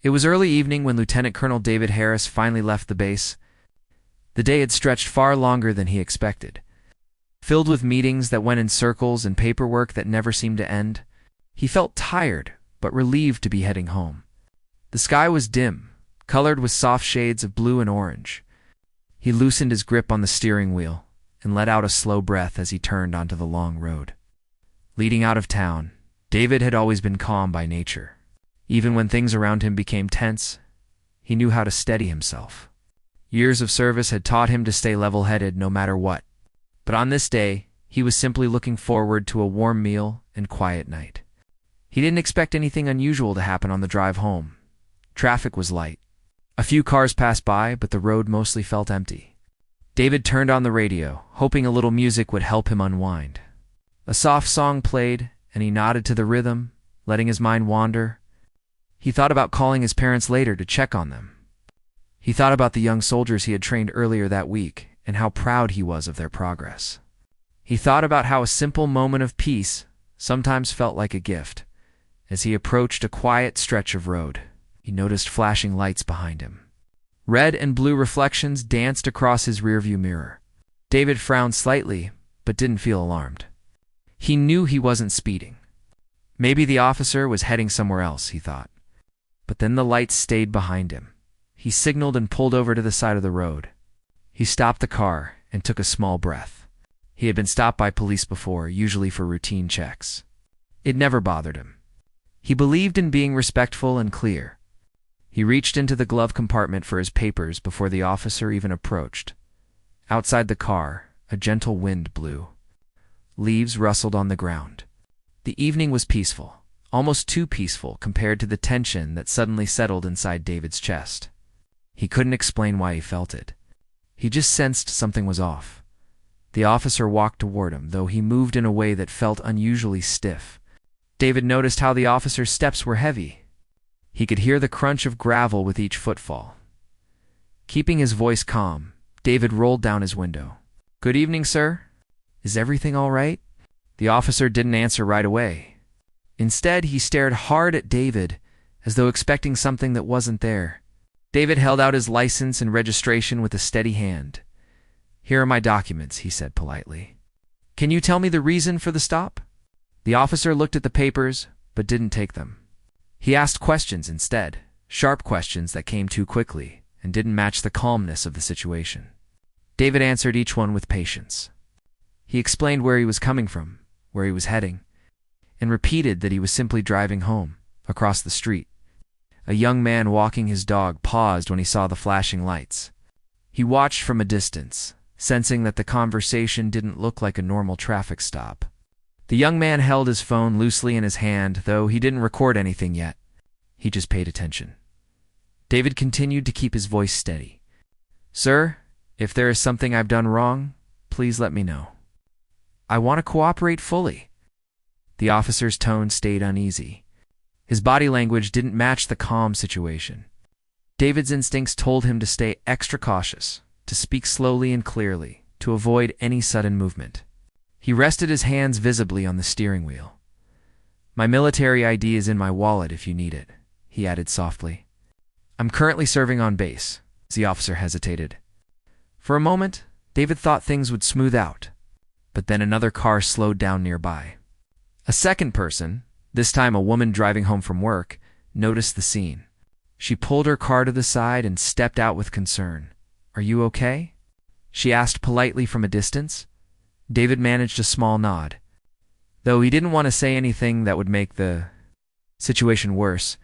It was early evening when Lieutenant Colonel David Harris finally left the base. The day had stretched far longer than he expected. Filled with meetings that went in circles and paperwork that never seemed to end, he felt tired but relieved to be heading home. The sky was dim, colored with soft shades of blue and orange. He loosened his grip on the steering wheel and let out a slow breath as he turned onto the long road. Leading out of town, David had always been calm by nature. Even when things around him became tense, he knew how to steady himself. Years of service had taught him to stay level-headed no matter what. But on this day, he was simply looking forward to a warm meal and quiet night. He didn't expect anything unusual to happen on the drive home. Traffic was light. A few cars passed by, but the road mostly felt empty. David turned on the radio, hoping a little music would help him unwind. A soft song played, and he nodded to the rhythm, letting his mind wander. He thought about calling his parents later to check on them. He thought about the young soldiers he had trained earlier that week and how proud he was of their progress. He thought about how a simple moment of peace sometimes felt like a gift. As he approached a quiet stretch of road, he noticed flashing lights behind him. Red and blue reflections danced across his rearview mirror. David frowned slightly, but didn't feel alarmed. He knew he wasn't speeding. Maybe the officer was heading somewhere else, he thought. But then the lights stayed behind him. He signaled and pulled over to the side of the road. He stopped the car and took a small breath. He had been stopped by police before, usually for routine checks. It never bothered him. He believed in being respectful and clear. He reached into the glove compartment for his papers before the officer even approached. Outside the car, a gentle wind blew. Leaves rustled on the ground. The evening was peaceful, almost too peaceful compared to the tension that suddenly settled inside David's chest. He couldn't explain why he felt it. He just sensed something was off. The officer walked toward him, though he moved in a way that felt unusually stiff. David noticed how the officer's steps were heavy. He could hear the crunch of gravel with each footfall. Keeping his voice calm, David rolled down his window. "Good evening, sir. Is everything all right?" The officer didn't answer right away. Instead, he stared hard at David, as though expecting something that wasn't there. David held out his license and registration with a steady hand. "Here are my documents," he said politely. "Can you tell me the reason for the stop?" The officer looked at the papers, but didn't take them. He asked questions instead, sharp questions that came too quickly and didn't match the calmness of the situation. David answered each one with patience. He explained where he was coming from, where he was heading, and repeated that he was simply driving home, across the street. A young man walking his dog paused when he saw the flashing lights. He watched from a distance, sensing that the conversation didn't look like a normal traffic stop. The young man held his phone loosely in his hand, though he didn't record anything yet. He just paid attention. David continued to keep his voice steady. "Sir, if there is something I've done wrong, please let me know. I want to cooperate fully." The officer's tone stayed uneasy. His body language didn't match the calm situation. David's instincts told him to stay extra cautious, to speak slowly and clearly, to avoid any sudden movement. He rested his hands visibly on the steering wheel. "My military ID is in my wallet if you need it," he added softly. "I'm currently serving on base." The officer hesitated. For a moment, David thought things would smooth out, but then another car slowed down nearby. A second person, this time a woman driving home from work, noticed the scene. She pulled her car to the side and stepped out with concern. "Are you okay?" she asked politely from a distance. David managed a small nod. Though he didn't want to say anything that would make the situation worse,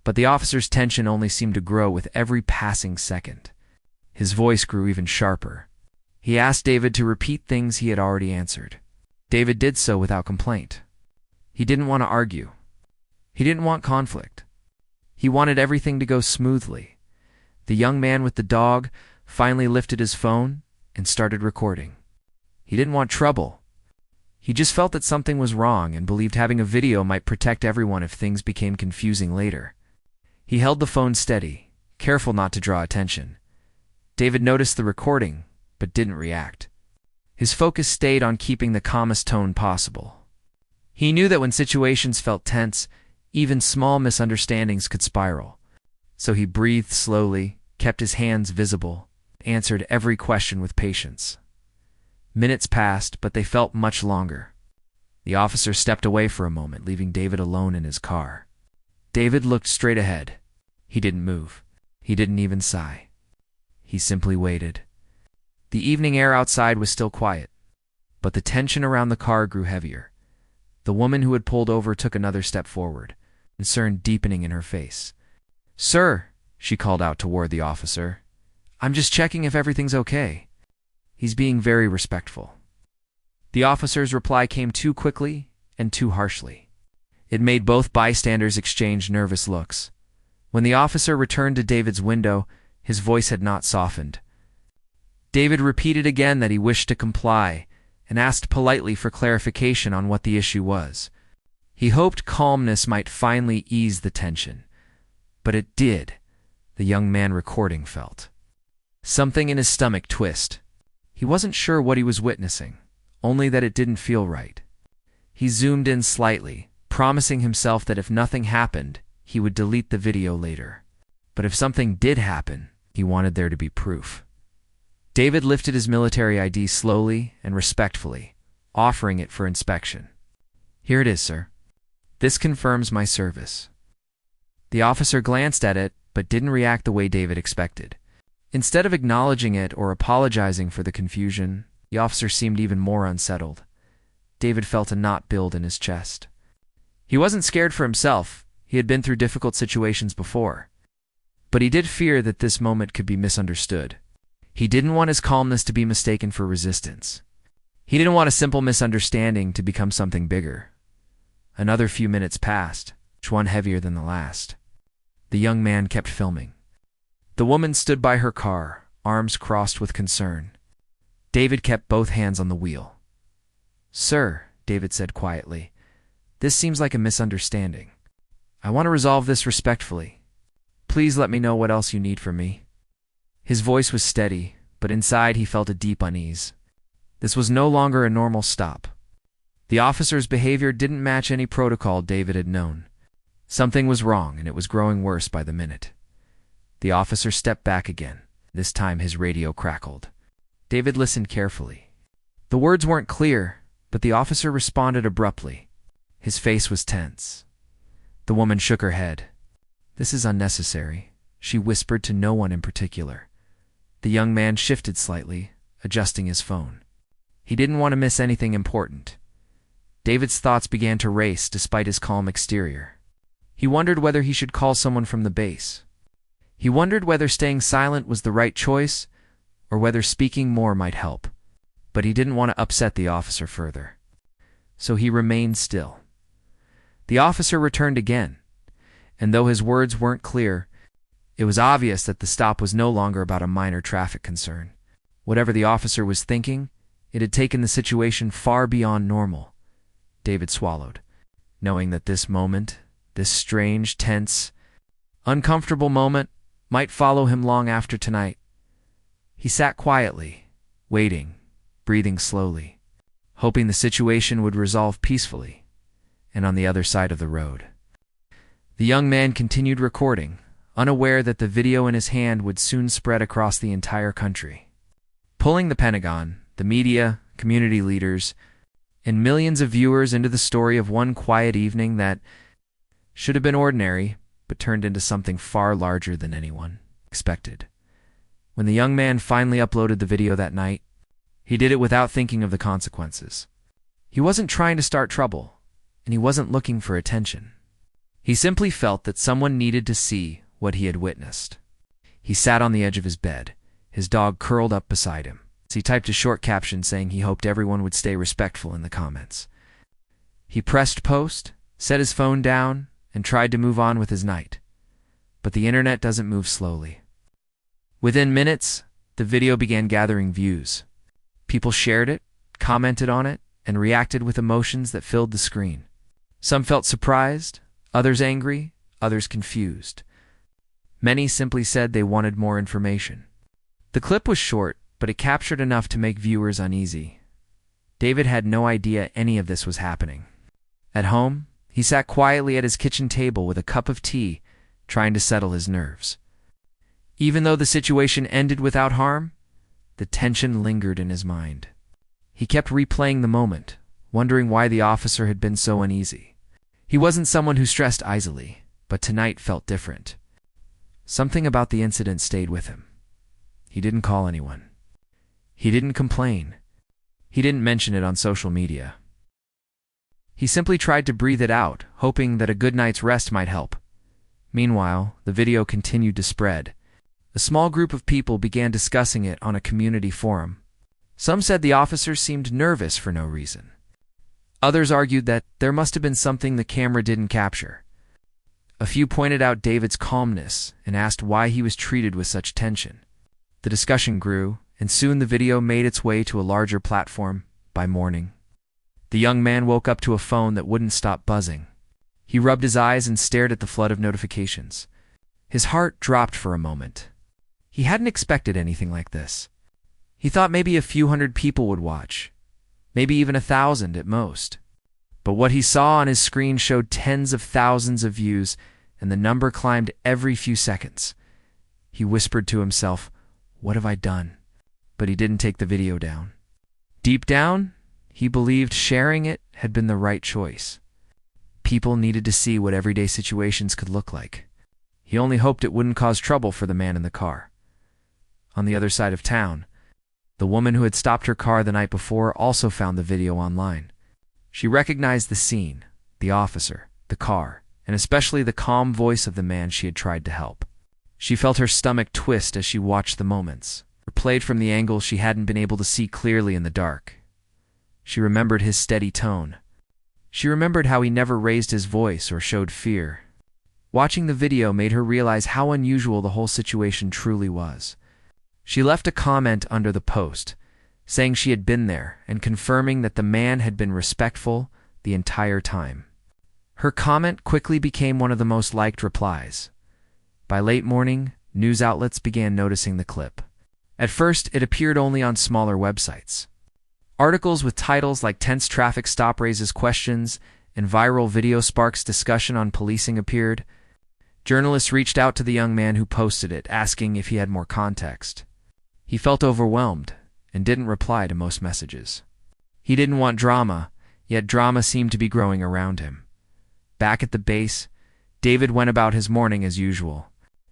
but the officer's tension only seemed to grow with every passing second. His voice grew even sharper. He asked David to repeat things he had already answered. David did so without complaint. He didn't want to argue. He didn't want conflict. He wanted everything to go smoothly. The young man with the dog finally lifted his phone and started recording. He didn't want trouble. He just felt that something was wrong and believed having a video might protect everyone if things became confusing later. He held the phone steady, careful not to draw attention. David noticed the recording, but didn't react. His focus stayed on keeping the calmest tone possible. He knew that when situations felt tense, even small misunderstandings could spiral. So he breathed slowly, kept his hands visible, answered every question with patience. Minutes passed, but they felt much longer. The officer stepped away for a moment, leaving David alone in his car. David looked straight ahead. He didn't move. He didn't even sigh. He simply waited. The evening air outside was still quiet, but the tension around the car grew heavier. The woman who had pulled over took another step forward, concern deepening in her face. "Sir," she called out toward the officer, "I'm just checking if everything's okay." He's being very respectful. The officer's reply came too quickly and too harshly. It made both bystanders exchange nervous looks. When the officer returned to David's window, his voice had not softened. David repeated again that he wished to comply and asked politely for clarification on what the issue was. He hoped calmness might finally ease the tension, but it did, the young man recording felt. Something in his stomach twisted. He wasn't sure what he was witnessing, only that it didn't feel right. He zoomed in slightly, promising himself that if nothing happened, he would delete the video later. But if something did happen, he wanted there to be proof. David lifted his military ID slowly and respectfully, offering it for inspection. "Here it is, sir. This confirms my service." The officer glanced at it, but didn't react the way David expected. Instead of acknowledging it or apologizing for the confusion, the officer seemed even more unsettled. David felt a knot build in his chest. He wasn't scared for himself. He had been through difficult situations before. But he did fear that this moment could be misunderstood. He didn't want his calmness to be mistaken for resistance. He didn't want a simple misunderstanding to become something bigger. Another few minutes passed, each one heavier than the last. The young man kept filming. The woman stood by her car, arms crossed with concern. David kept both hands on the wheel. "Sir," David said quietly, "this seems like a misunderstanding. I want to resolve this respectfully. Please let me know what else you need from me." His voice was steady, but inside he felt a deep unease. This was no longer a normal stop. The officer's behavior didn't match any protocol David had known. Something was wrong, and it was growing worse by the minute. The officer stepped back again. This time his radio crackled. David listened carefully. The words weren't clear, but the officer responded abruptly. His face was tense. The woman shook her head. "This is unnecessary," she whispered to no one in particular. The young man shifted slightly, adjusting his phone. He didn't want to miss anything important. David's thoughts began to race despite his calm exterior. He wondered whether he should call someone from the base. He wondered whether staying silent was the right choice, or whether speaking more might help. But he didn't want to upset the officer further. So he remained still. The officer returned again, and though his words weren't clear, it was obvious that the stop was no longer about a minor traffic concern. Whatever the officer was thinking, it had taken the situation far beyond normal. David swallowed, knowing that this moment, this strange, tense, uncomfortable moment, might follow him long after tonight. He sat quietly, waiting, breathing slowly, hoping the situation would resolve peacefully, and on the other side of the road. The young man continued recording, unaware that the video in his hand would soon spread across the entire country. Pulling the Pentagon, the media, community leaders, and millions of viewers into the story of one quiet evening that should have been ordinary, but turned into something far larger than anyone expected. When the young man finally uploaded the video that night, he did it without thinking of the consequences. He wasn't trying to start trouble, and he wasn't looking for attention. He simply felt that someone needed to see what he had witnessed. He sat on the edge of his bed, his dog curled up beside him. He typed a short caption saying he hoped everyone would stay respectful in the comments. He pressed post, set his phone down, and tried to move on with his night. But the internet doesn't move slowly. Within minutes, the video began gathering views. People shared it, commented on it, and reacted with emotions that filled the screen. Some felt surprised, others angry, others confused. Many simply said they wanted more information. The clip was short, but it captured enough to make viewers uneasy. David had no idea any of this was happening. At home, he sat quietly at his kitchen table with a cup of tea, trying to settle his nerves. Even though the situation ended without harm, the tension lingered in his mind. He kept replaying the moment, wondering why the officer had been so uneasy. He wasn't someone who stressed easily, but tonight felt different. Something about the incident stayed with him. He didn't call anyone. He didn't complain. He didn't mention it on social media. He simply tried to breathe it out, hoping that a good night's rest might help. Meanwhile, the video continued to spread. A small group of people began discussing it on a community forum. Some said the officer seemed nervous for no reason. Others argued that there must have been something the camera didn't capture. A few pointed out David's calmness and asked why he was treated with such tension. The discussion grew, and soon the video made its way to a larger platform. By morning, the young man woke up to a phone that wouldn't stop buzzing. He rubbed his eyes and stared at the flood of notifications. His heart dropped for a moment. He hadn't expected anything like this. He thought maybe a few hundred people would watch, maybe even 1,000 at most. But what he saw on his screen showed tens of thousands of views, and the number climbed every few seconds. He whispered to himself, "What have I done?" But he didn't take the video down. Deep down, he believed sharing it had been the right choice. People needed to see what everyday situations could look like. He only hoped it wouldn't cause trouble for the man in the car. On the other side of town, the woman who had stopped her car the night before also found the video online. She recognized the scene, the officer, the car, and especially the calm voice of the man she had tried to help. She felt her stomach twist as she watched the moments, replayed from the angle she hadn't been able to see clearly in the dark. She remembered his steady tone. She remembered how he never raised his voice or showed fear. Watching the video made her realize how unusual the whole situation truly was. She left a comment under the post, saying she had been there and confirming that the man had been respectful the entire time. Her comment quickly became one of the most liked replies. By late morning, news outlets began noticing the clip. At first, it appeared only on smaller websites. Articles with titles like "Tense Traffic Stop Raises Questions" and "Viral Video Sparks Discussion on Policing" appeared. Journalists reached out to the young man who posted it, asking if he had more context. He felt overwhelmed and didn't reply to most messages. He didn't want drama, yet drama seemed to be growing around him. Back at the base, David went about his morning as usual.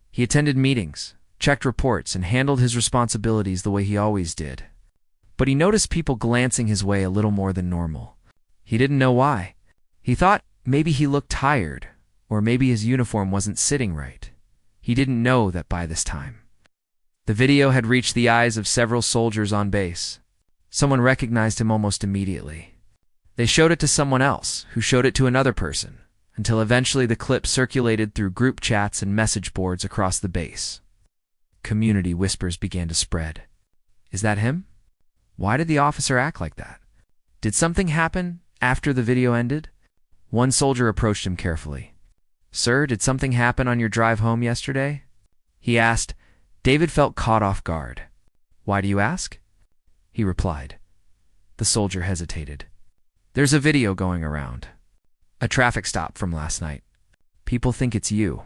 He attended meetings, checked reports, and handled his responsibilities the way he always did. But he noticed people glancing his way a little more than normal. He didn't know why. He thought maybe he looked tired, or maybe his uniform wasn't sitting right. He didn't know that by this time. The video had reached the eyes of several soldiers on base. Someone recognized him almost immediately. They showed it to someone else, who showed it to another person, until eventually the clip circulated through group chats and message boards across the base. Community whispers began to spread. Is that him? Why did the officer act like that? Did something happen after the video ended? One soldier approached him carefully. "Sir, did something happen on your drive home yesterday?" he asked. David felt caught off guard. "Why do you ask?" he replied. The soldier hesitated. "There's a video going around. A traffic stop from last night. People think it's you."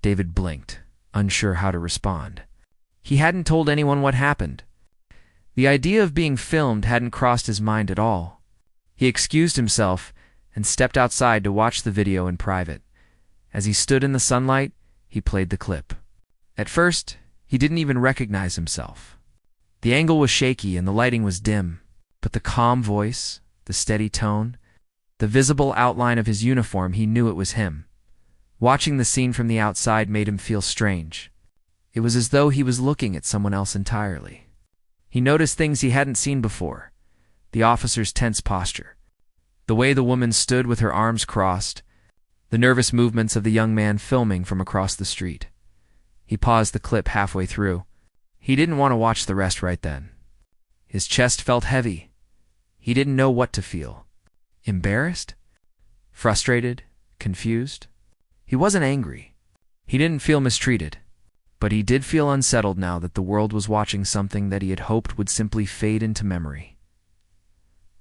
David blinked, unsure how to respond. He hadn't told anyone what happened. The idea of being filmed hadn't crossed his mind at all. He excused himself and stepped outside to watch the video in private. As he stood in the sunlight, he played the clip. At first, he didn't even recognize himself. The angle was shaky and the lighting was dim, but the calm voice, the steady tone, the visible outline of his uniform, he knew it was him. Watching the scene from the outside made him feel strange. It was as though he was looking at someone else entirely. He noticed things he hadn't seen before. The officer's tense posture, the way the woman stood with her arms crossed, the nervous movements of the young man filming from across the street. He paused the clip halfway through. He didn't want to watch the rest right then. His chest felt heavy. He didn't know what to feel. Embarrassed? Frustrated? Confused? He wasn't angry. He didn't feel mistreated. But he did feel unsettled now that the world was watching something that he had hoped would simply fade into memory.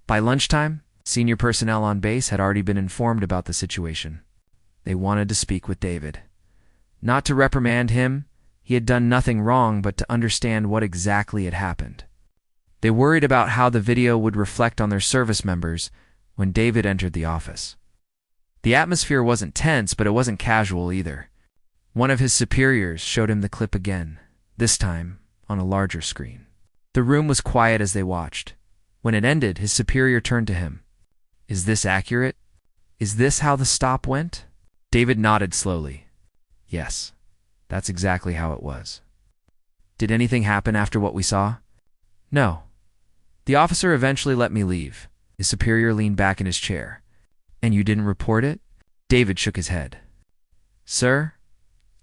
By lunchtime, senior personnel on base had already been informed about the situation. They wanted to speak with David. Not to reprimand him, he had done nothing wrong, but to understand what exactly had happened. They worried about how the video would reflect on their service members when David entered the office. The atmosphere wasn't tense, but it wasn't casual either. One of his superiors showed him the clip again, this time on a larger screen. The room was quiet as they watched. When it ended, his superior turned to him. "Is this accurate? Is this how the stop went?" David nodded slowly. "Yes, that's exactly how it was." "Did anything happen after what we saw?" "No. The officer eventually let me leave." His superior leaned back in his chair. "And you didn't report it?" David shook his head. "Sir,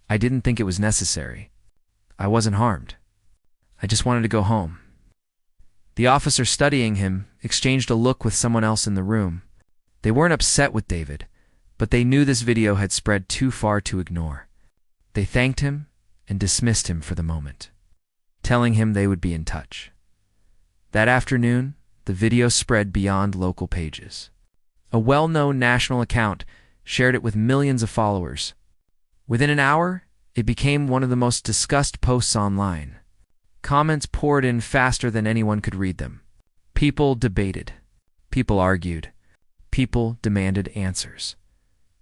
I didn't think it was necessary. I wasn't harmed. I just wanted to go home." The officer studying him exchanged a look with someone else in the room. They weren't upset with David, but they knew this video had spread too far to ignore. They thanked him and dismissed him for the moment, telling him they would be in touch. That afternoon, the video spread beyond local pages. A well-known national account shared it with millions of followers. Within an hour, it became one of the most discussed posts online. Comments poured in faster than anyone could read them. People debated. People argued. People demanded answers.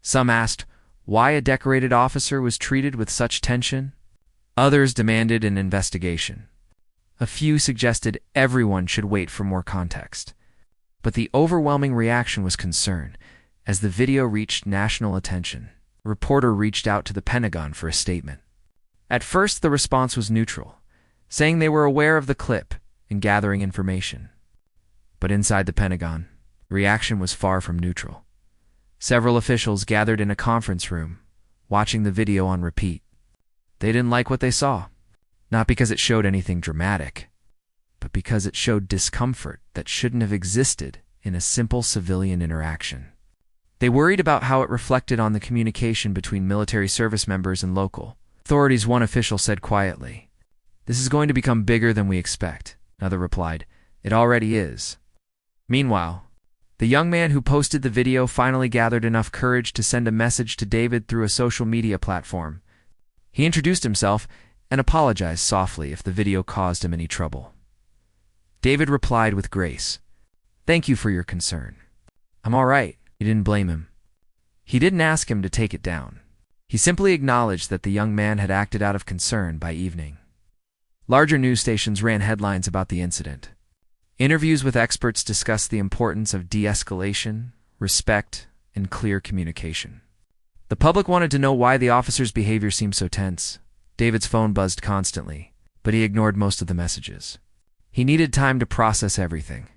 Some asked why a decorated officer was treated with such tension. Others demanded an investigation. A few suggested everyone should wait for more context. But the overwhelming reaction was concern. As the video reached national attention, a reporter reached out to the Pentagon for a statement. At first, the response was neutral, saying they were aware of the clip and gathering information. But inside the Pentagon, the reaction was far from neutral. Several officials gathered in a conference room, watching the video on repeat. They didn't like what they saw, not because it showed anything dramatic, but because it showed discomfort that shouldn't have existed in a simple civilian interaction. They worried about how it reflected on the communication between military service members and local authorities. One official said quietly, "This is going to become bigger than we expect." Another replied, "It already is." Meanwhile, the young man who posted the video finally gathered enough courage to send a message to David through a social media platform. He introduced himself and apologized softly if the video caused him any trouble. David replied with grace, "Thank you for your concern. I'm all right." He didn't blame him. He didn't ask him to take it down. He simply acknowledged that the young man had acted out of concern. By evening, larger news stations ran headlines about the incident. Interviews with experts discussed the importance of de-escalation, respect, and clear communication. The public wanted to know why the officer's behavior seemed so tense. David's phone buzzed constantly, but he ignored most of the messages. He needed time to process everything.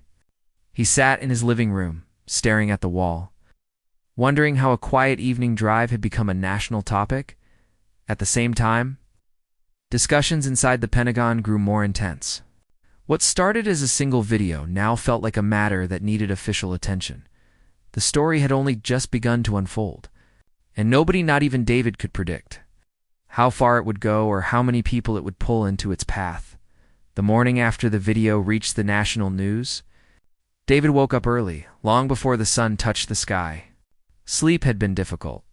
He sat in his living room, staring at the wall, wondering how a quiet evening drive had become a national topic. At the same time, discussions inside the Pentagon grew more intense. What started as a single video now felt like a matter that needed official attention. The story had only just begun to unfold, and nobody, not even David, could predict how far it would go or how many people it would pull into its path. The morning after the video reached the national news, David woke up early, long before the sun touched the sky. Sleep had been difficult.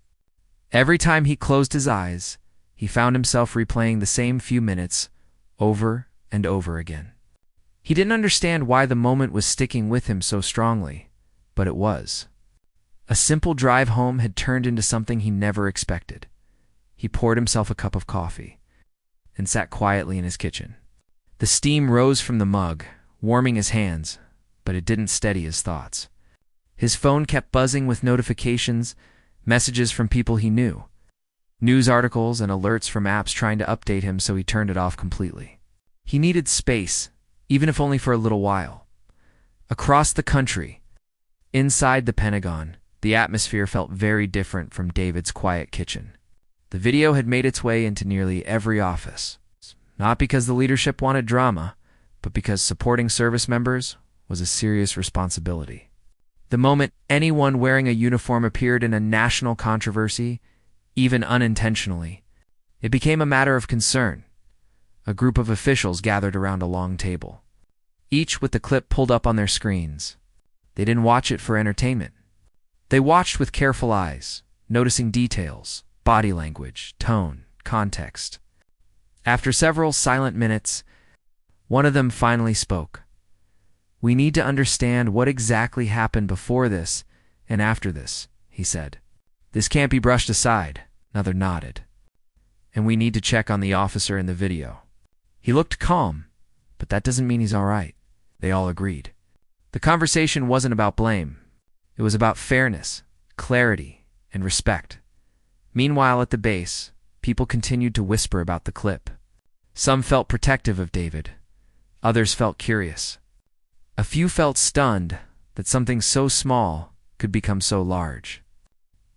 Every time he closed his eyes, he found himself replaying the same few minutes over and over again. He didn't understand why the moment was sticking with him so strongly, but it was. A simple drive home had turned into something he never expected. He poured himself a cup of coffee and sat quietly in his kitchen. The steam rose from the mug, warming his hands, but it didn't steady his thoughts. His phone kept buzzing with notifications, messages from people he knew, news articles and alerts from apps trying to update him, so he turned it off completely. He needed space, even if only for a little while. Across the country, inside the Pentagon, the atmosphere felt very different from David's quiet kitchen. The video had made its way into nearly every office, not because the leadership wanted drama, but because supporting service members was a serious responsibility. The moment anyone wearing a uniform appeared in a national controversy, even unintentionally, it became a matter of concern. A group of officials gathered around a long table, each with the clip pulled up on their screens. They didn't watch it for entertainment. They watched with careful eyes, noticing details, body language, tone, context. After several silent minutes, one of them finally spoke. "We need to understand what exactly happened before this and after this," he said. "This can't be brushed aside." Another nodded. "And we need to check on the officer in the video. He looked calm, but that doesn't mean he's all right." They all agreed. The conversation wasn't about blame. It was about fairness, clarity, and respect. Meanwhile, at the base, people continued to whisper about the clip. Some felt protective of David. Others felt curious. A few felt stunned that something so small could become so large.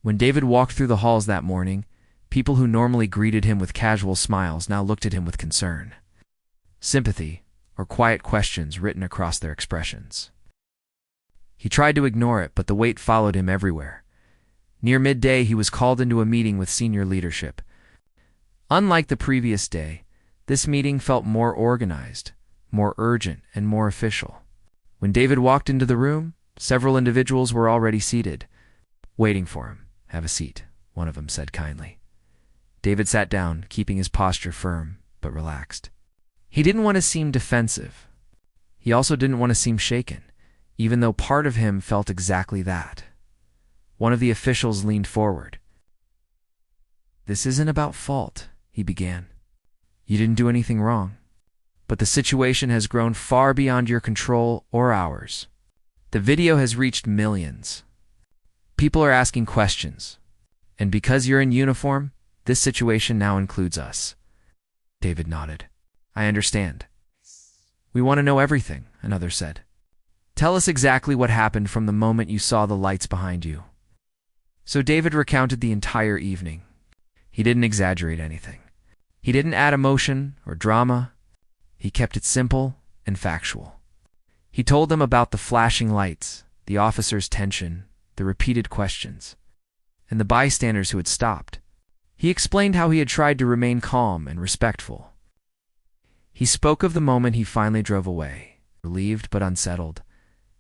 When David walked through the halls that morning, people who normally greeted him with casual smiles now looked at him with concern, sympathy, or quiet questions written across their expressions. He tried to ignore it, but the weight followed him everywhere. Near midday, he was called into a meeting with senior leadership. Unlike the previous day, this meeting felt more organized, more urgent, and more official. When David walked into the room, several individuals were already seated, waiting for him. "Have a seat," one of them said kindly. David sat down, keeping his posture firm, but relaxed. He didn't want to seem defensive. He also didn't want to seem shaken, even though part of him felt exactly that. One of the officials leaned forward. "This isn't about fault," he began. "You didn't do anything wrong. But the situation has grown far beyond your control or ours. The video has reached millions. People are asking questions. And because you're in uniform, this situation now includes us." David nodded. "I understand." "We want to know everything," another said. "Tell us exactly what happened from the moment you saw the lights behind you." So David recounted the entire evening. He didn't exaggerate anything. He didn't add emotion or drama. He kept it simple and factual. He told them about the flashing lights, the officer's tension, the repeated questions, and the bystanders who had stopped. He explained how he had tried to remain calm and respectful. He spoke of the moment he finally drove away, relieved but unsettled.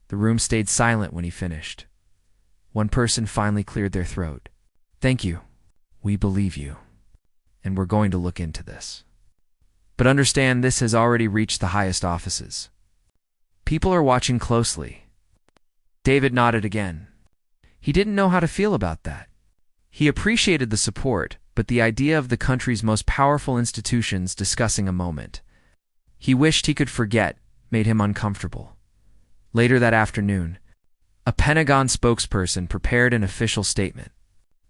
The room stayed silent when he finished. One person finally cleared their throat. "Thank you. We believe you. And we're going to look into this. But understand, this has already reached the highest offices. People are watching closely." David nodded again. He didn't know how to feel about that. He appreciated the support, but the idea of the country's most powerful institutions discussing a moment he wished he could forget made him uncomfortable. Later that afternoon, a Pentagon spokesperson prepared an official statement.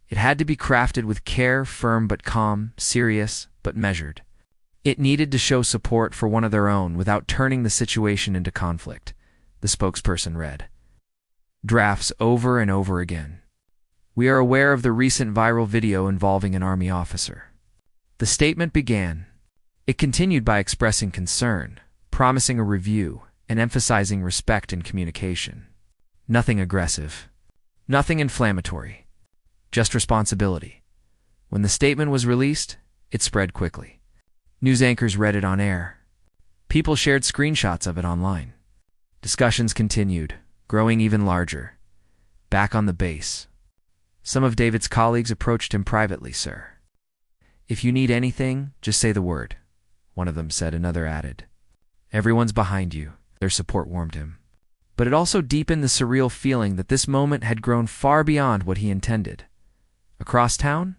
It had to be crafted with care, firm but calm, serious but measured. It needed to show support for one of their own without turning the situation into conflict, the spokesperson read. Drafts over and over again. "We are aware of the recent viral video involving an Army officer." The statement began. It continued by expressing concern, promising a review, and emphasizing respect in communication. Nothing aggressive. Nothing inflammatory. Just responsibility. When the statement was released, it spread quickly. News anchors read it on air. People shared screenshots of it online. Discussions continued, growing even larger. Back on the base, some of David's colleagues approached him privately. "Sir, if you need anything, just say the word," one of them said. Another added, "Everyone's behind you." Their support warmed him. But it also deepened the surreal feeling that this moment had grown far beyond what he intended. Across town,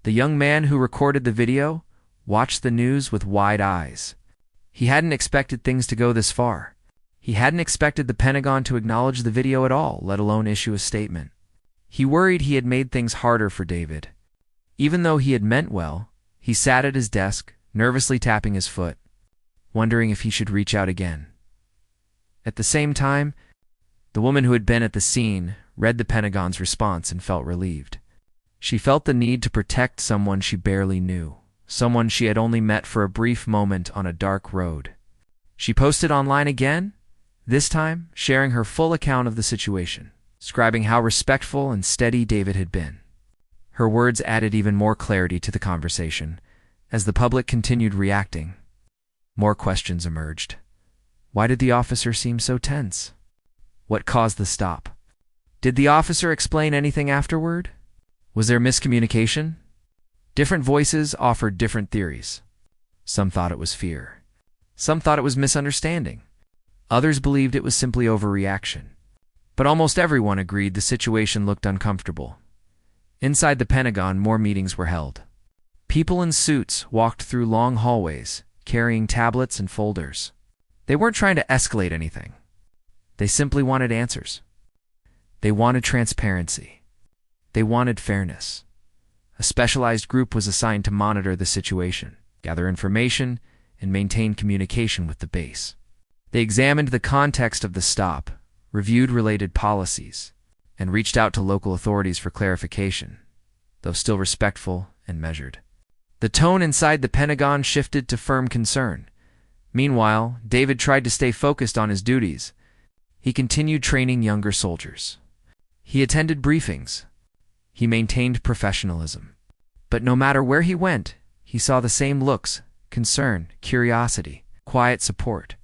the young man who recorded the video watched the news with wide eyes. He hadn't expected things to go this far. He hadn't expected the Pentagon to acknowledge the video at all, let alone issue a statement. He worried he had made things harder for David. Even though he had meant well, he sat at his desk, nervously tapping his foot, wondering if he should reach out again. At the same time, the woman who had been at the scene read the Pentagon's response and felt relieved. She felt the need to protect someone she barely knew, someone she had only met for a brief moment on a dark road. She posted online again, this time sharing her full account of the situation, describing how respectful and steady David had been. Her words added even more clarity to the conversation. As the public continued reacting, more questions emerged. Why did the officer seem so tense? What caused the stop? Did the officer explain anything afterward? Was there miscommunication? Different voices offered different theories. Some thought it was fear. Some thought it was misunderstanding. Others believed it was simply overreaction. But almost everyone agreed the situation looked uncomfortable. Inside the Pentagon, more meetings were held. People in suits walked through long hallways, carrying tablets and folders. They weren't trying to escalate anything. They simply wanted answers. They wanted transparency. They wanted fairness. A specialized group was assigned to monitor the situation, gather information, and maintain communication with the base. They examined the context of the stop, reviewed related policies, and reached out to local authorities for clarification, though still respectful and measured. The tone inside the Pentagon shifted to firm concern. Meanwhile, David tried to stay focused on his duties. He continued training younger soldiers. He attended briefings. He maintained professionalism. But no matter where he went, he saw the same looks: concern, curiosity, quiet support.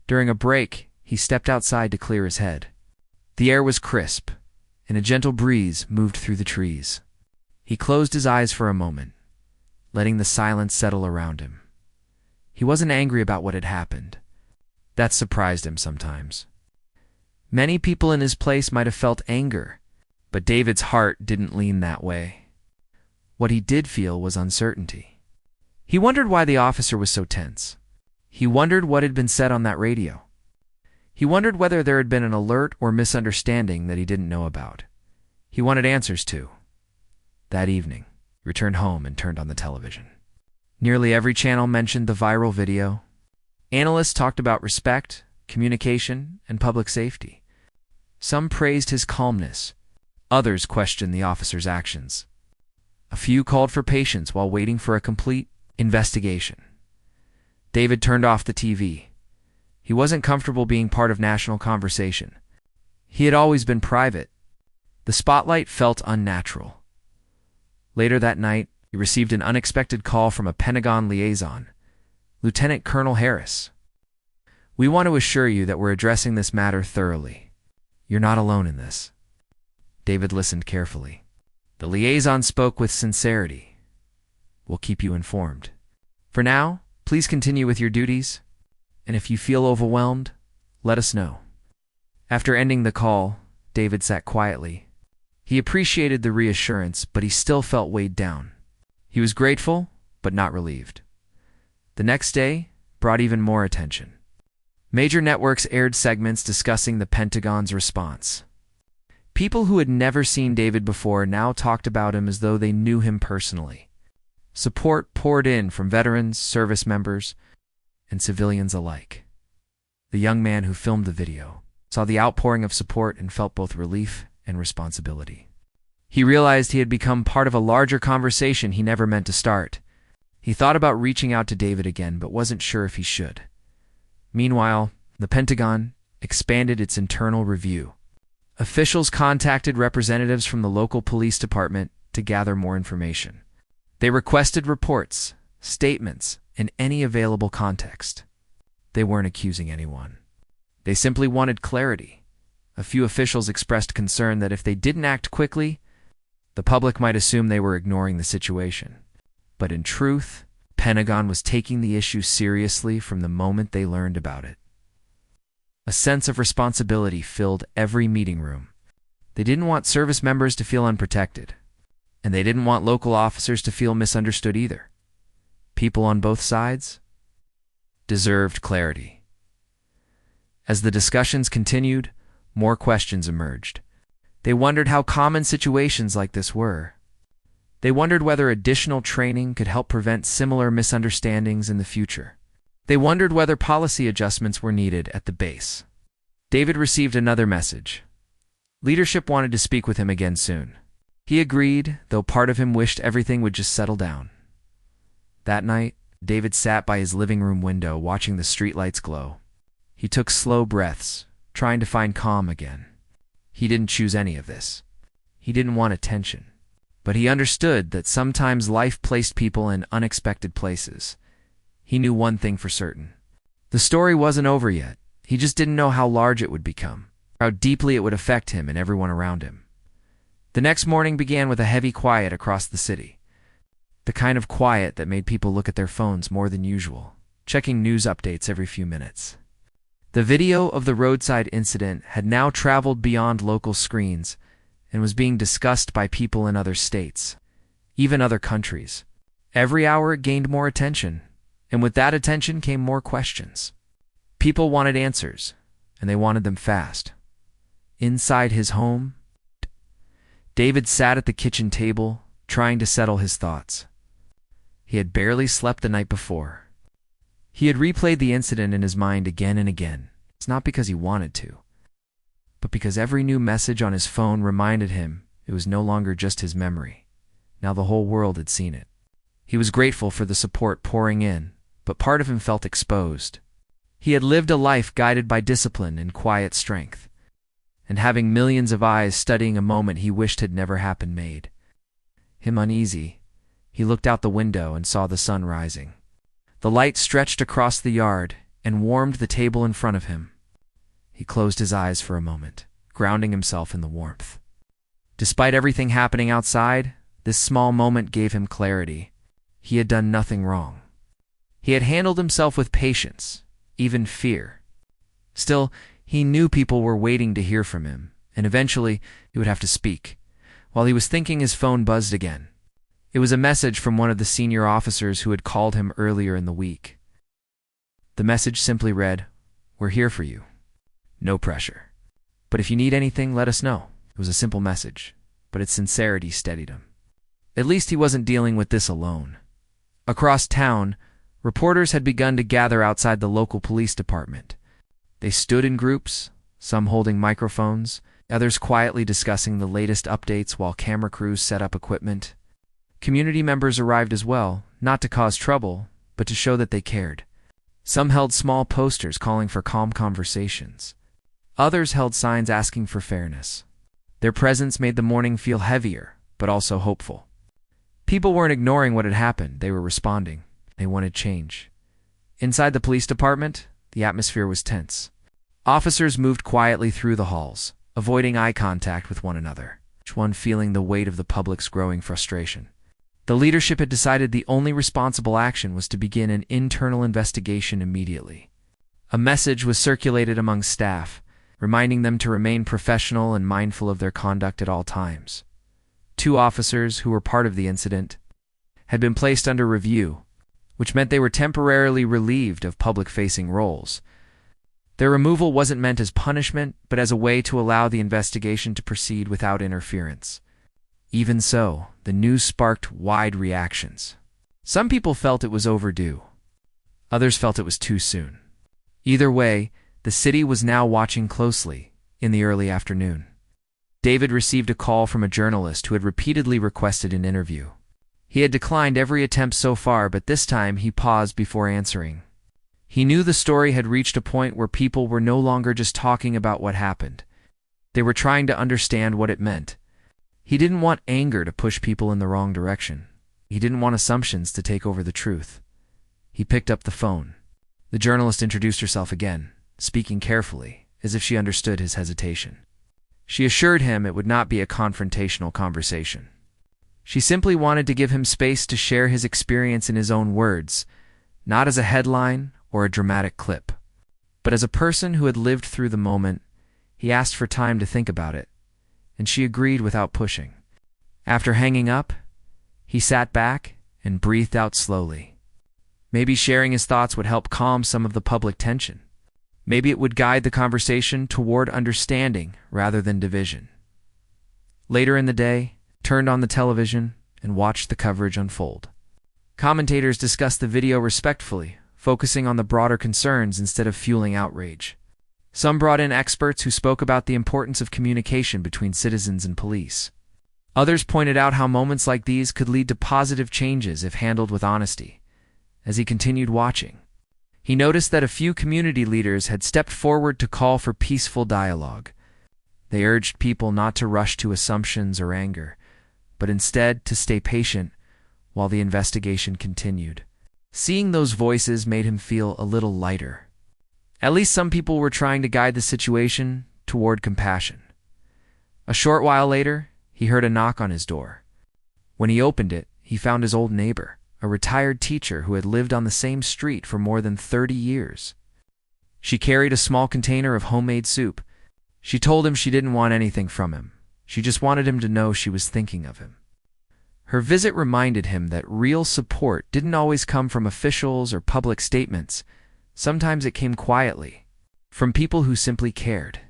During a break, he stepped outside to clear his head. The air was crisp, and a gentle breeze moved through the trees. He closed his eyes for a moment, letting the silence settle around him. He wasn't angry about what had happened. That surprised him sometimes. Many people in his place might have felt anger, but David's heart didn't lean that way. What he did feel was uncertainty. He wondered why the officer was so tense. He wondered what had been said on that radio. He wondered whether there had been an alert or misunderstanding that he didn't know about. He wanted answers to. That evening, he returned home and turned on the television. Nearly every channel mentioned the viral video. Analysts talked about respect, communication, and public safety. Some praised his calmness. Others questioned the officer's actions. A few called for patience while waiting for a complete investigation. David turned off the TV. He wasn't comfortable being part of national conversation. He had always been private. The spotlight felt unnatural. Later that night, he received an unexpected call from a Pentagon liaison, Lieutenant Colonel Harris. "We want to assure you that we're addressing this matter thoroughly. You're not alone in this." David listened carefully. The liaison spoke with sincerity. "We'll keep you informed. For now, please continue with your duties, and if you feel overwhelmed, let us know." After ending the call, David sat quietly. He appreciated the reassurance, but he still felt weighed down. He was grateful, but not relieved. The next day brought even more attention. Major networks aired segments discussing the Pentagon's response. People who had never seen David before now talked about him as though they knew him personally. Support poured in from veterans, service members, and civilians alike. The young man who filmed the video saw the outpouring of support and felt both relief and responsibility. He realized he had become part of a larger conversation he never meant to start. He thought about reaching out to David again, but wasn't sure if he should. Meanwhile, the Pentagon expanded its internal review. Officials contacted representatives from the local police department to gather more information. They requested reports, statements, and any available context. They weren't accusing anyone. They simply wanted clarity. A few officials expressed concern that if they didn't act quickly, the public might assume they were ignoring the situation. But in truth, Pentagon was taking the issue seriously from the moment they learned about it. A sense of responsibility filled every meeting room. They didn't want service members to feel unprotected, and they didn't want local officers to feel misunderstood either. People on both sides deserved clarity. As the discussions continued, more questions emerged. They wondered how common situations like this were. They wondered whether additional training could help prevent similar misunderstandings in the future. They wondered whether policy adjustments were needed at the base. David received another message. Leadership wanted to speak with him again soon. He agreed, though part of him wished everything would just settle down. That night, David sat by his living room window watching the streetlights glow. He took slow breaths, trying to find calm again. He didn't choose any of this. He didn't want attention. But he understood that sometimes life placed people in unexpected places. He knew one thing for certain. The story wasn't over yet. He just didn't know how large it would become, how deeply it would affect him and everyone around him. The next morning began with a heavy quiet across the city. the kind of quiet that made people look at their phones more than usual, checking news updates every few minutes. The video of the roadside incident had now traveled beyond local screens and was being discussed by people in other states, even other countries. Every hour it gained more attention, and with that attention came more questions. People wanted answers, and they wanted them fast. Inside his home, David sat at the kitchen table, trying to settle his thoughts. He had barely slept the night before. He had replayed the incident in his mind again and again. It's not because he wanted to, but because every new message on his phone reminded him it was no longer just his memory. Now the whole world had seen it. He was grateful for the support pouring in, but part of him felt exposed. He had lived a life guided by discipline and quiet strength, and having millions of eyes studying a moment he wished had never happened made him uneasy. He looked out the window and saw the sun rising. The light stretched across the yard and warmed the table in front of him. He closed his eyes for a moment, grounding himself in the warmth. Despite everything happening outside, this small moment gave him clarity. He had done nothing wrong. He had handled himself with patience, even fear. Still, he knew people were waiting to hear from him, and eventually he would have to speak. While he was thinking, his phone buzzed again. It was a message from one of the senior officers who had called him earlier in the week. The message simply read, "We're here for you. No pressure. But if you need anything, let us know." It was a simple message, but its sincerity steadied him. At least he wasn't dealing with this alone. Across town, reporters had begun to gather outside the local police department. They stood in groups, some holding microphones, others quietly discussing the latest updates while camera crews set up equipment. Community members arrived as well, not to cause trouble, but to show that they cared. Some held small posters calling for calm conversations. Others held signs asking for fairness. Their presence made the morning feel heavier, but also hopeful. People weren't ignoring what had happened, they were responding. They wanted change. Inside the police department, the atmosphere was tense. Officers moved quietly through the halls, avoiding eye contact with one another, each one feeling the weight of the public's growing frustration. The leadership had decided the only responsible action was to begin an internal investigation immediately. A message was circulated among staff, reminding them to remain professional and mindful of their conduct at all times. 2 officers who were part of the incident had been placed under review, which meant they were temporarily relieved of public-facing roles. Their removal wasn't meant as punishment, but as a way to allow the investigation to proceed without interference. Even so, the news sparked wide reactions. Some people felt it was overdue. Others felt it was too soon. Either way, the city was now watching closely in the early afternoon. David received a call from a journalist who had repeatedly requested an interview. He had declined every attempt so far, but this time he paused before answering. He knew the story had reached a point where people were no longer just talking about what happened. They were trying to understand what it meant. He didn't want anger to push people in the wrong direction. He didn't want assumptions to take over the truth. He picked up the phone. The journalist introduced herself again, speaking carefully, as if she understood his hesitation. She assured him it would not be a confrontational conversation. She simply wanted to give him space to share his experience in his own words, not as a headline or a dramatic clip, but as a person who had lived through the moment. He asked for time to think about it, and she agreed without pushing. After hanging up, he sat back and breathed out slowly. Maybe sharing his thoughts would help calm some of the public tension. Maybe it would guide the conversation toward understanding rather than division. Later in the day, turned on the television and watched the coverage unfold. Commentators discussed the video respectfully, focusing on the broader concerns instead of fueling outrage. Some brought in experts who spoke about the importance of communication between citizens and police. Others pointed out how moments like these could lead to positive changes if handled with honesty. As he continued watching, he noticed that a few community leaders had stepped forward to call for peaceful dialogue. They urged people not to rush to assumptions or anger, but instead to stay patient while the investigation continued. Seeing those voices made him feel a little lighter. At least some people were trying to guide the situation toward compassion. A short while later, he heard a knock on his door. When he opened it, he found his old neighbor, a retired teacher who had lived on the same street for more than 30 years. She carried a small container of homemade soup. She told him she didn't want anything from him. She just wanted him to know she was thinking of him. Her visit reminded him that real support didn't always come from officials or public statements. Sometimes it came quietly, from people who simply cared.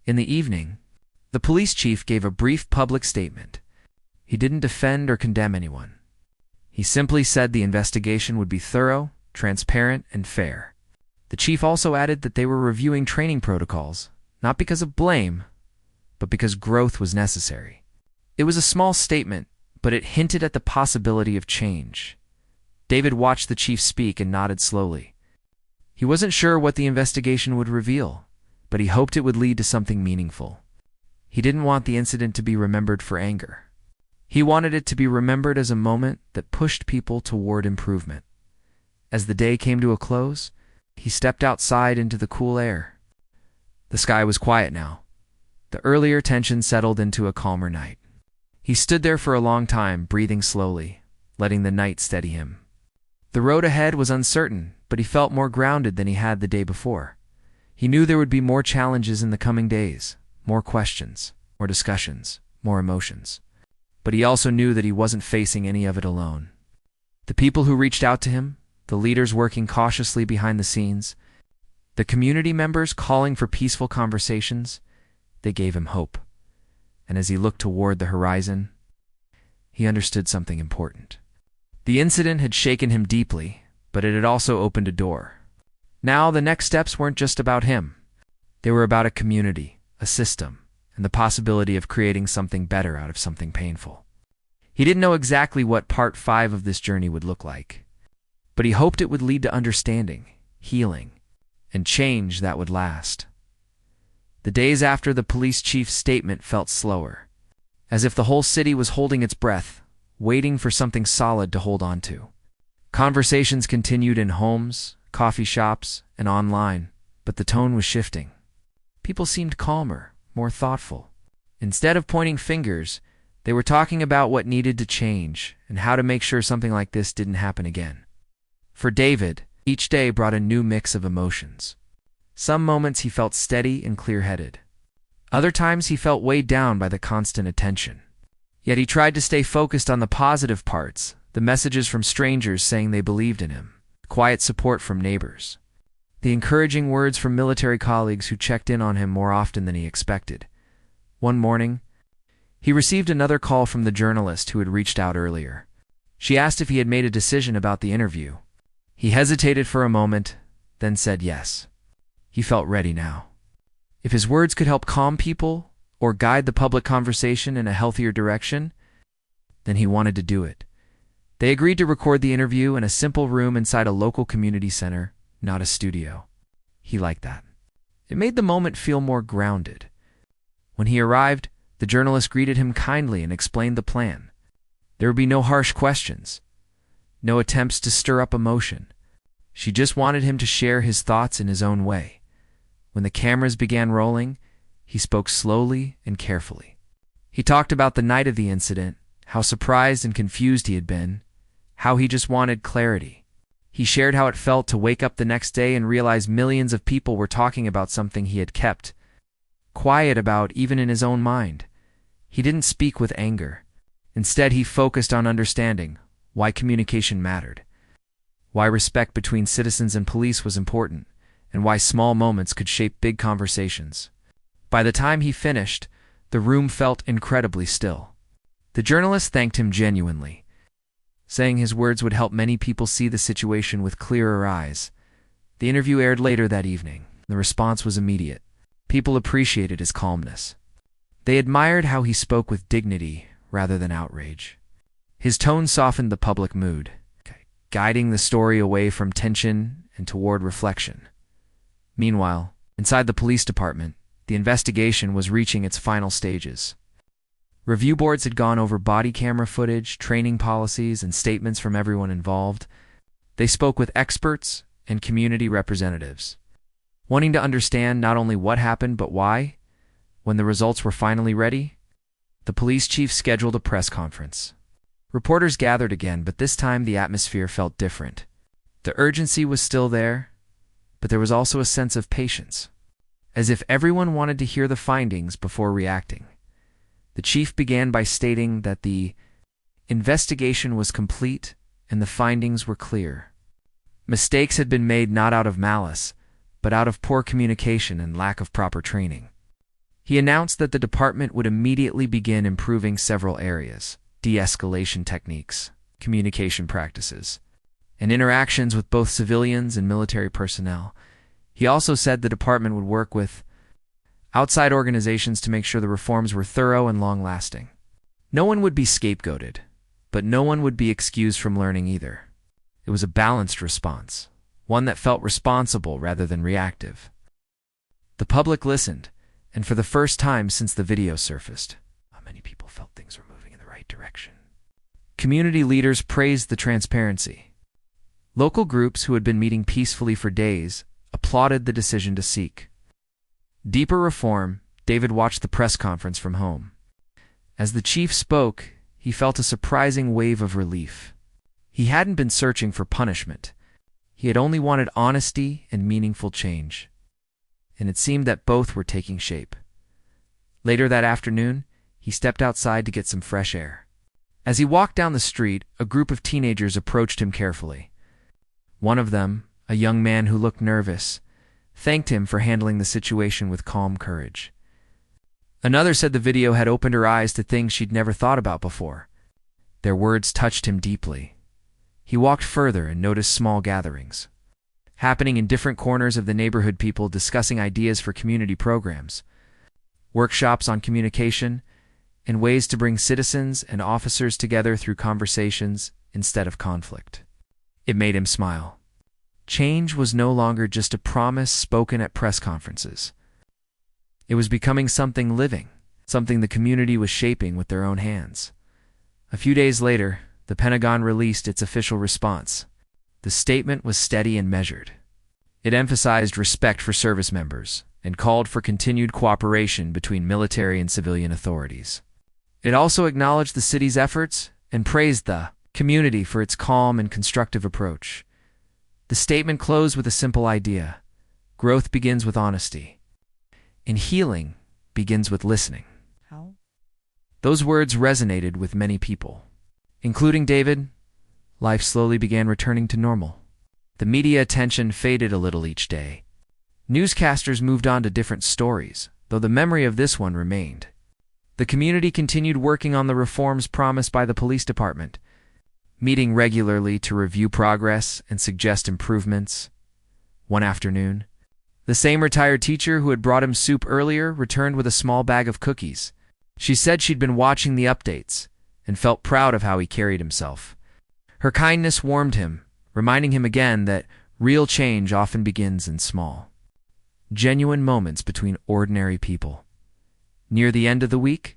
In the evening, the police chief gave a brief public statement. He didn't defend or condemn anyone. He simply said the investigation would be thorough, transparent, and fair. The chief also added that they were reviewing training protocols, not because of blame, but because growth was necessary. It was a small statement, but it hinted at the possibility of change. David watched the chief speak and nodded slowly. He wasn't sure what the investigation would reveal, but he hoped it would lead to something meaningful. He didn't want the incident to be remembered for anger. He wanted it to be remembered as a moment that pushed people toward improvement. As the day came to a close, he stepped outside into the cool air. The sky was quiet now. The earlier tension settled into a calmer night. He stood there for a long time, breathing slowly, letting the night steady him. The road ahead was uncertain, but he felt more grounded than he had the day before. He knew there would be more challenges in the coming days, more questions, more discussions, more emotions. But he also knew that he wasn't facing any of it alone. The people who reached out to him, the leaders working cautiously behind the scenes, the community members calling for peaceful conversations, they gave him hope. And as he looked toward the horizon, he understood something important. The incident had shaken him deeply, but it had also opened a door. Now the next steps weren't just about him. They were about a community, a system, and the possibility of creating something better out of something painful. He didn't know exactly what part 5 of this journey would look like, but he hoped it would lead to understanding, healing, and change that would last. The days after the police chief's statement felt slower, as if the whole city was holding its breath, waiting for something solid to hold on to. Conversations continued in homes, coffee shops, and online, but the tone was shifting. People seemed calmer, more thoughtful. Instead of pointing fingers, they were talking about what needed to change and how to make sure something like this didn't happen again. For David, each day brought a new mix of emotions. Some moments he felt steady and clear-headed. Other times he felt weighed down by the constant attention. Yet he tried to stay focused on the positive parts, the messages from strangers saying they believed in him, quiet support from neighbors, the encouraging words from military colleagues who checked in on him more often than he expected. One morning, he received another call from the journalist who had reached out earlier. She asked if he had made a decision about the interview. He hesitated for a moment, then said yes. He felt ready now. If his words could help calm people or guide the public conversation in a healthier direction, then he wanted to do it. They agreed to record the interview in a simple room inside a local community center, not a studio. He liked that. It made the moment feel more grounded. When he arrived, the journalist greeted him kindly and explained the plan. There would be no harsh questions, no attempts to stir up emotion. She just wanted him to share his thoughts in his own way. When the cameras began rolling, he spoke slowly and carefully. He talked about the night of the incident, how surprised and confused he had been, how he just wanted clarity. He shared how it felt to wake up the next day and realize millions of people were talking about something he had kept quiet about even in his own mind. He didn't speak with anger. Instead, he focused on understanding why communication mattered, why respect between citizens and police was important, and why small moments could shape big conversations. By the time he finished, the room felt incredibly still. The journalist thanked him genuinely, saying his words would help many people see the situation with clearer eyes. The interview aired later that evening. The response was immediate. People appreciated his calmness. They admired how he spoke with dignity rather than outrage. His tone softened the public mood, guiding the story away from tension and toward reflection. Meanwhile, inside the police department, the investigation was reaching its final stages. Review boards had gone over body camera footage, training policies, and statements from everyone involved. They spoke with experts and community representatives, wanting to understand not only what happened but why. When the results were finally ready, the police chief scheduled a press conference. Reporters gathered again, but this time the atmosphere felt different. The urgency was still there, but there was also a sense of patience, as if everyone wanted to hear the findings before reacting. The chief began by stating that the investigation was complete and the findings were clear. Mistakes had been made not out of malice, but out of poor communication and lack of proper training. He announced that the department would immediately begin improving several areas: de-escalation techniques, communication practices, and interactions with both civilians and military personnel. He also said the department would work with outside organizations to make sure the reforms were thorough and long-lasting. No one would be scapegoated, but no one would be excused from learning either. It was a balanced response, one that felt responsible rather than reactive. The public listened, and for the first time since the video surfaced, many people felt things were moving in the right direction. Community leaders praised the transparency. Local groups who had been meeting peacefully for days applauded the decision to seek deeper reform. David watched the press conference from home. As the chief spoke, he felt a surprising wave of relief. He hadn't been searching for punishment. He had only wanted honesty and meaningful change. And it seemed that both were taking shape. Later that afternoon, he stepped outside to get some fresh air. As he walked down the street, a group of teenagers approached him carefully. One of them, a young man who looked nervous, thanked him for handling the situation with calm courage. Another said the video had opened her eyes to things she'd never thought about before. Their words touched him deeply. He walked further and noticed small gatherings happening in different corners of the neighborhood, people discussing ideas for community programs, workshops on communication, and ways to bring citizens and officers together through conversations instead of conflict. It made him smile. Change was no longer just a promise spoken at press conferences. It was becoming something living, something the community was shaping with their own hands. A few days later, the Pentagon released its official response. The statement was steady and measured. It emphasized respect for service members and called for continued cooperation between military and civilian authorities. It also acknowledged the city's efforts and praised the community for its calm and constructive approach. The statement closed with a simple idea: growth begins with honesty, and healing begins with listening. How? Those words resonated with many people, including David. Life slowly began returning to normal. The media attention faded a little each day. Newscasters moved on to different stories, though the memory of this one remained. The community continued working on the reforms promised by the police department, meeting regularly to review progress and suggest improvements. One afternoon, the same retired teacher who had brought him soup earlier returned with a small bag of cookies. She said she'd been watching the updates and felt proud of how he carried himself. Her kindness warmed him, reminding him again that real change often begins in small, genuine moments between ordinary people. Near the end of the week,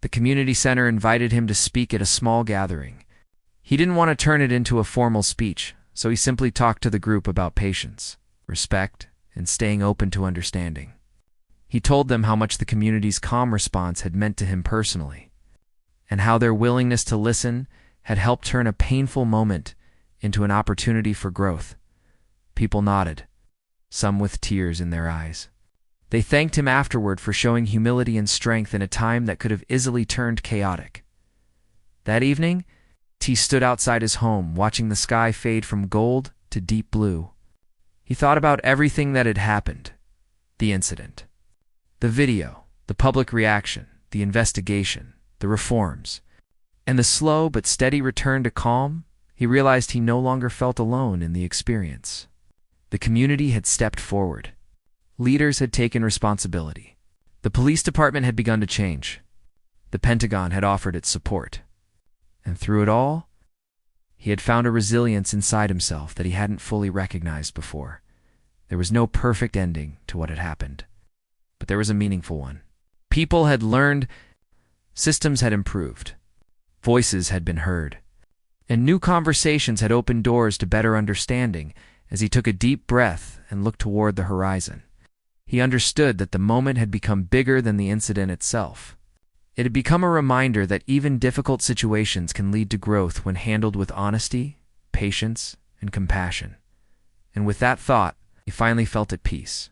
the community center invited him to speak at a small gathering. He didn't want to turn it into a formal speech, so he simply talked to the group about patience, respect, and staying open to understanding. He told them how much the community's calm response had meant to him personally, and how their willingness to listen had helped turn a painful moment into an opportunity for growth. People nodded, some with tears in their eyes. They thanked him afterward for showing humility and strength in a time that could have easily turned chaotic. That evening, T stood outside his home, watching the sky fade from gold to deep blue. He thought about everything that had happened: the incident, the video, the public reaction, the investigation, the reforms, and the slow but steady return to calm. He realized he no longer felt alone in the experience. The community had stepped forward. Leaders had taken responsibility. The police department had begun to change. The Pentagon had offered its support. And through it all, he had found a resilience inside himself that he hadn't fully recognized before. There was no perfect ending to what had happened, but there was a meaningful one. People had learned, systems had improved, voices had been heard, and new conversations had opened doors to better understanding. As he took a deep breath and looked toward the horizon, he understood that the moment had become bigger than the incident itself. It had become a reminder that even difficult situations can lead to growth when handled with honesty, patience, and compassion. And with that thought, he finally felt at peace.